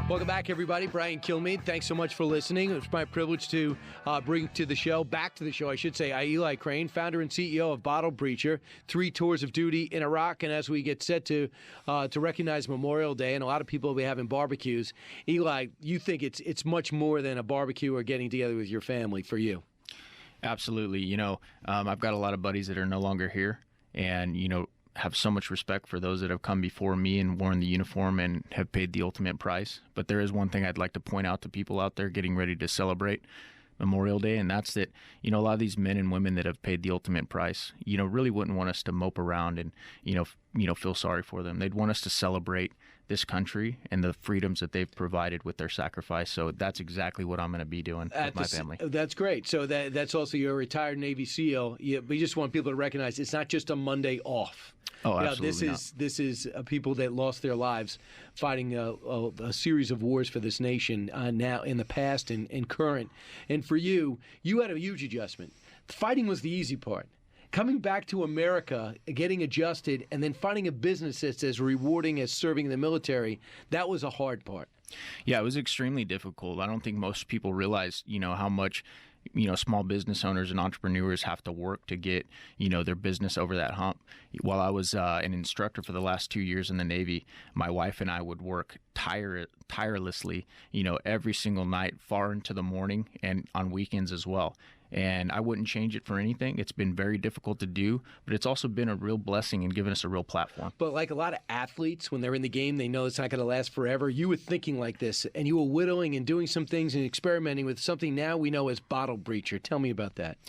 Welcome back, everybody. Brian Kilmeade, thanks so much for listening. It's my privilege to bring back to the show, I should say, Eli Crane, founder and CEO of Bottle Breacher, 3 tours of duty in Iraq, and as we get set to recognize Memorial Day, and a lot of people will be having barbecues, Eli, you think it's much more than a barbecue or getting together with your family for you? Absolutely. I've got a lot of buddies that are no longer here, and, have so much respect for those that have come before me and worn the uniform and have paid the ultimate price. But there is one thing I'd like to point out to people out there getting ready to celebrate Memorial Day, and that's that, a lot of these men and women that have paid the ultimate price, really wouldn't want us to mope around and, feel sorry for them. They'd want us to celebrate this country and the freedoms that they've provided with their sacrifice. So that's exactly what I'm going to be doing with my family. That's great. So that's also, you're a retired Navy SEAL. We just want people to recognize it's not just a Monday off. Oh, absolutely This is people that lost their lives fighting a series of wars for this nation now in the past and current. And for you had a huge adjustment. Fighting was the easy part. Coming back to America, getting adjusted, and then finding a business that's as rewarding as serving in the military, that was a hard part. Yeah, it was extremely difficult. I don't think most people realize, how much small business owners and entrepreneurs have to work to get, their business over that hump. While I was an instructor for the last 2 years in the Navy, my wife and I would work tirelessly, every single night, far into the morning and on weekends as well. And I wouldn't change it for anything. It's been very difficult to do, but it's also been a real blessing and given us a real platform. But like a lot of athletes, when they're in the game, they know it's not going to last forever. You were thinking like this, and you were whittling and doing some things and experimenting with something now we know as Bottle Breacher. Tell me about that.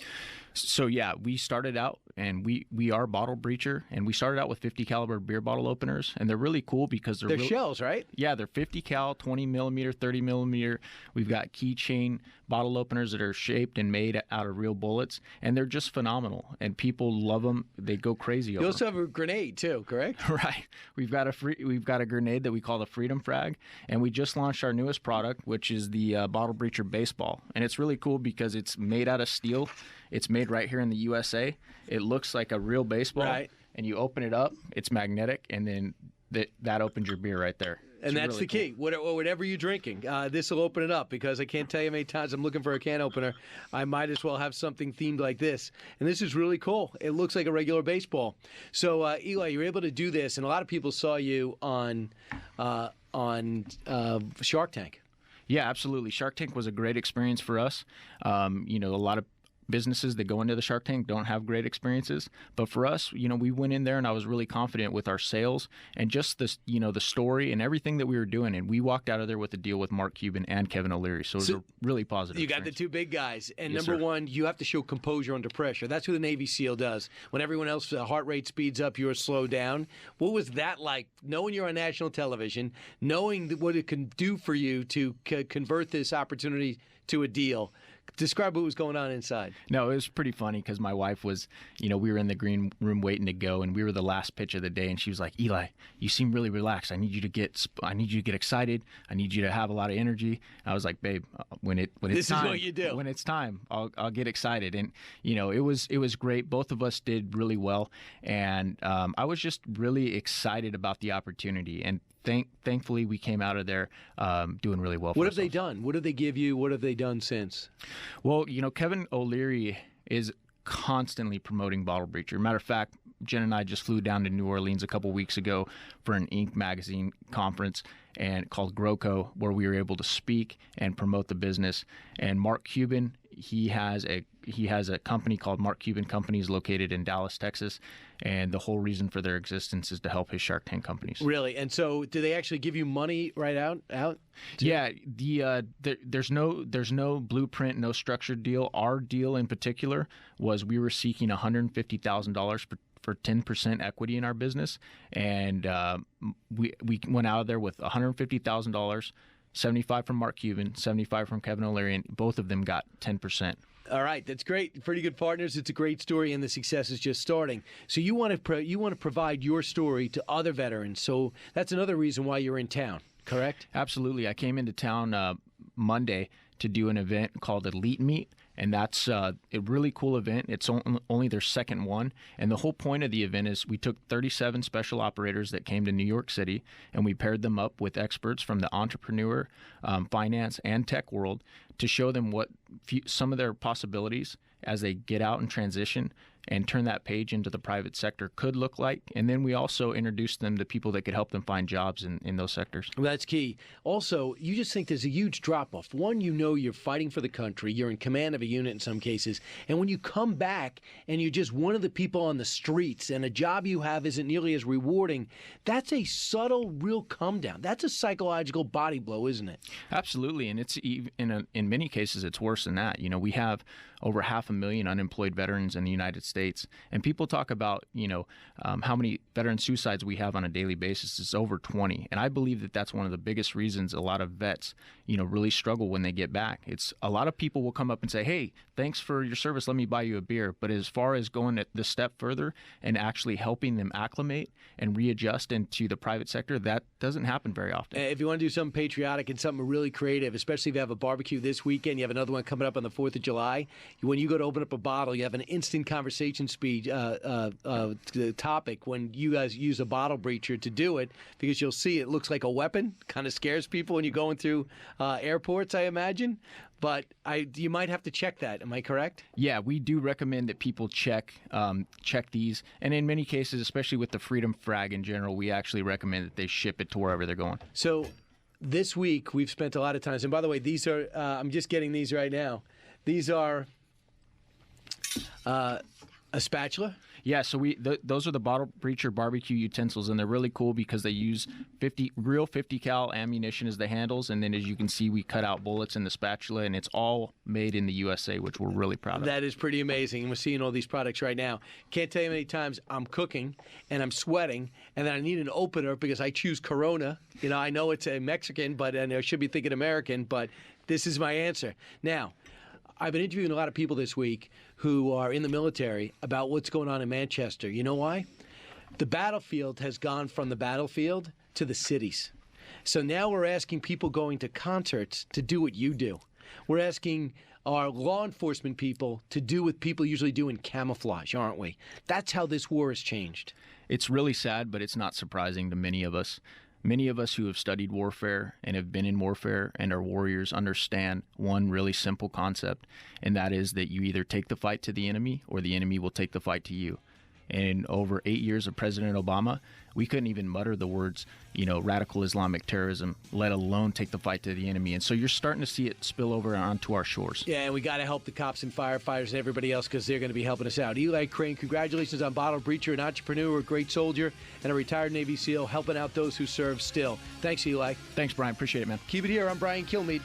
So yeah, we started out, and we are Bottle Breacher, and we started out with 50 caliber beer bottle openers, and they're really cool because they're shells, right? Yeah, they're 50 cal, 20 millimeter, 30 millimeter. We've got keychain bottle openers that are shaped and made out of real bullets, and they're just phenomenal, and people love them. They go crazy over them. You also have a grenade too, correct? Right. We've got a grenade that we call the Freedom Frag, and we just launched our newest product, which is the Bottle Breacher baseball, and it's really cool because it's made out of steel. It's made right here in the USA. It looks like a real baseball, right? And you open it up, it's magnetic, and then that opens your beer right there. And that's really the key. Cool. Whatever you're drinking, this will open it up, because I can't tell you how many times I'm looking for a can opener. I might as well have something themed like this. And this is really cool. It looks like a regular baseball. So, Eli, you're able to do this, and a lot of people saw you on Shark Tank. Yeah, absolutely. Shark Tank was a great experience for us. A lot of businesses that go into the Shark Tank don't have great experiences, but for us, we went in there and I was really confident with our sales and just this, the story and everything that we were doing, and we walked out of there with a deal with Mark Cuban and Kevin O'Leary, so it was a really positive experience. Got the two big guys, and yes, number one, you have to show composure under pressure. That's what the Navy SEAL does. When everyone else's heart rate speeds up, you're slowed down. What was that like, knowing you're on national television, knowing what it can do for you to convert this opportunity to a deal? Describe what was going on inside. No, it was pretty funny because my wife was, we were in the green room waiting to go, and we were the last pitch of the day, and she was like, Eli, you seem really relaxed. I need you to get excited. I need you to have a lot of energy. I was like, babe, when it's time, this is what you do. When it's time, I'll get excited. And it was great. Both of us did really well, and I was just really excited about the opportunity. And thankfully, we came out of there doing really well. What have they done? What did they give you? What have they done since? Well, Kevin O'Leary is constantly promoting Bottle Breacher. Matter of fact, Jen and I just flew down to New Orleans a couple weeks ago for an Inc. magazine conference called GrowCo, where we were able to speak and promote the business. And Mark Cuban, he has a company called Mark Cuban Companies located in Dallas, Texas, and the whole reason for their existence is to help his Shark Tank companies. Really? And so, do they actually give you money right out? Yeah. There's no blueprint, no structured deal. Our deal in particular was we were seeking $150,000 for 10% equity in our business, and we went out of there with $150,000. 75 from Mark Cuban, 75 from Kevin O'Leary, and both of them got 10%. All right, that's great. Pretty good partners. It's a great story, and the success is just starting. So you want to provide your story to other veterans. So that's another reason why you're in town, correct? Absolutely. I came into town Monday to do an event called Elite Meet. And that's a really cool event. It's only their second one. And the whole point of the event is we took 37 special operators that came to New York City, and we paired them up with experts from the entrepreneur, finance, and tech world to show them what some of their possibilities as they get out and transition and turn that page into the private sector could look like. And then we also introduced them to people that could help them find jobs in those sectors. Well, that's key. Also, you just think there's a huge drop-off. One, you know you're fighting for the country. You're in command of a unit in some cases. And when you come back and you're just one of the people on the streets and a job you have isn't nearly as rewarding, that's a subtle, real come-down. That's a psychological body blow, isn't it? Absolutely. And it's in many cases, it's worse than that. You know, we have over 500,000 unemployed veterans in the United States. And people talk about, how many veteran suicides we have on a daily basis. It's over 20. And I believe that that's one of the biggest reasons a lot of vets, really struggle when they get back. It's a lot of people will come up and say, hey, thanks for your service. Let me buy you a beer. But as far as going the step further and actually helping them acclimate and readjust into the private sector, that doesn't happen very often. If you want to do something patriotic and something really creative, especially if you have a barbecue this weekend, you have another one coming up on the 4th of July, when you go to open up a bottle, you have an instant conversation speed topic when you guys use a bottle breacher to do it, because you'll see it looks like a weapon. Kind of scares people when you're going through airports, I imagine. But you might have to check that. Am I correct? Yeah, we do recommend that people check these. And in many cases, especially with the Freedom Frag in general, we actually recommend that they ship it to wherever they're going. So this week, we've spent a lot of time. And by the way, these are, I'm just getting these right now. These are a spatula. Yeah, so those are the bottle breacher barbecue utensils, and they're really cool because they use 50 cal ammunition as the handles, and then as you can see, we cut out bullets in the spatula, and it's all made in the USA, which we're really proud of. That is pretty amazing. We're seeing all these products right now. Can't tell you how many times I'm cooking and I'm sweating, and then I need an opener because I choose Corona. I know it's a Mexican, and I should be thinking American, but this is my answer. Now, I've been interviewing a lot of people this week who are in the military about what's going on in Manchester. You know why? The battlefield has gone from the battlefield to the cities. So now we're asking people going to concerts to do what you do. We're asking our law enforcement people to do what people usually do in camouflage, aren't we? That's how this war has changed. It's really sad, but it's not surprising to many of us. Many of us who have studied warfare and have been in warfare and are warriors understand one really simple concept, and that is that you either take the fight to the enemy or the enemy will take the fight to you. And over 8 years of President Obama, we couldn't even mutter the words, radical Islamic terrorism, let alone take the fight to the enemy. And so you're starting to see it spill over onto our shores. Yeah, and we got to help the cops and firefighters and everybody else because they're going to be helping us out. Eli Crane, congratulations on Bottle Breacher, an entrepreneur, a great soldier, and a retired Navy SEAL helping out those who serve still. Thanks, Eli. Thanks, Brian. Appreciate it, man. Keep it here. I'm Brian Kilmeade.